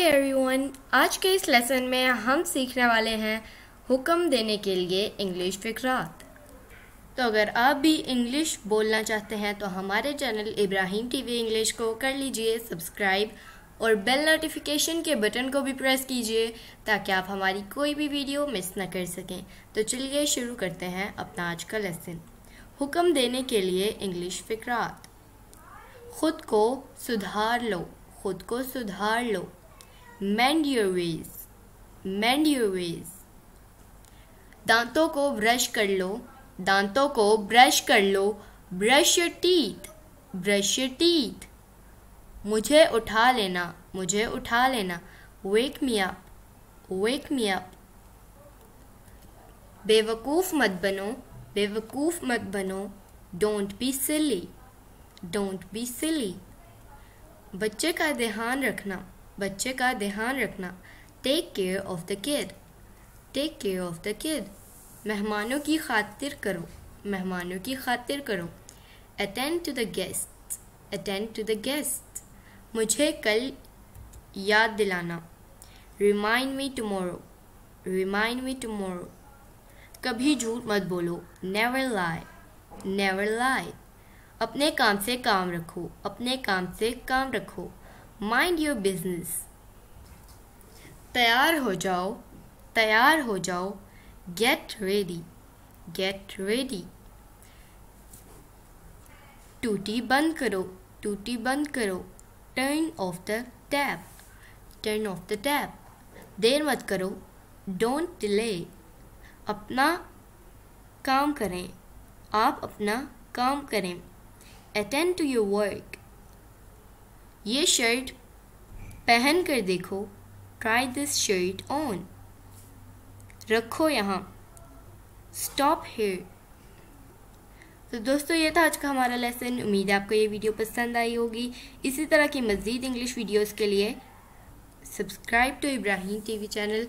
Everyone, आज के इस लेसन में हम सीखने वाले हैं हुक्म देने के लिए इंग्लिश फ़िक्रात। तो अगर आप भी इंग्लिश बोलना चाहते हैं तो हमारे चैनल इब्राहिम टीवी इंग्लिश को कर लीजिए सब्सक्राइब और बेल नोटिफिकेशन के बटन को भी प्रेस कीजिए ताकि आप हमारी कोई भी वीडियो मिस न कर सकें। तो चलिए शुरू करते हैं अपना आज का लेसन। हुक्म देने के लिए इंग्लिश फ़िक्रात। खुद को सुधार लो, खुद को सुधार लो। Mend your ways, mend your ways। दांतों को ब्रश कर लो, दांतों को ब्रश कर लो। Brush your teeth, brush your teeth। मुझे उठा लेना, मुझे उठा लेना। Wake me up, wake me up। बेवकूफ़ मत बनो, बेवकूफ़ मत बनो। Don't be silly, don't be silly। बच्चे का ध्यान रखना, बच्चे का ध्यान रखना। Take care of the kid, take care of the kid. मेहमानों की खातिर करो, मेहमानों की खातिर करो। Attend to the guest, attend to the guest. मुझे कल याद दिलाना। Remind me tomorrow, remind me tomorrow. कभी झूठ मत बोलो। Never lie, never lie. अपने काम से काम रखो, अपने काम से काम रखो। Mind your business. तैयार हो जाओ, तैयार हो जाओ। Get ready, get ready. टूटी बंद करो, टूटी बंद करो। Turn off the tap, turn off the tap. देर मत करो। Don't delay. अपना काम करें, आप अपना काम करें। Attend to your work. ये शर्ट पहन कर देखो। Try this shirt on. रखो यहाँ। Stop here. तो दोस्तों, ये था आज का हमारा लेसन। उम्मीद है आपको ये वीडियो पसंद आई होगी। इसी तरह की मज़ीद इंग्लिश वीडियोस के लिए subscribe to Ibrahim TV channel.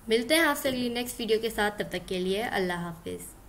मिलते हैं आपसे अगली नेक्स्ट वीडियो के साथ। तब तक के लिए अल्लाह हाफिज़।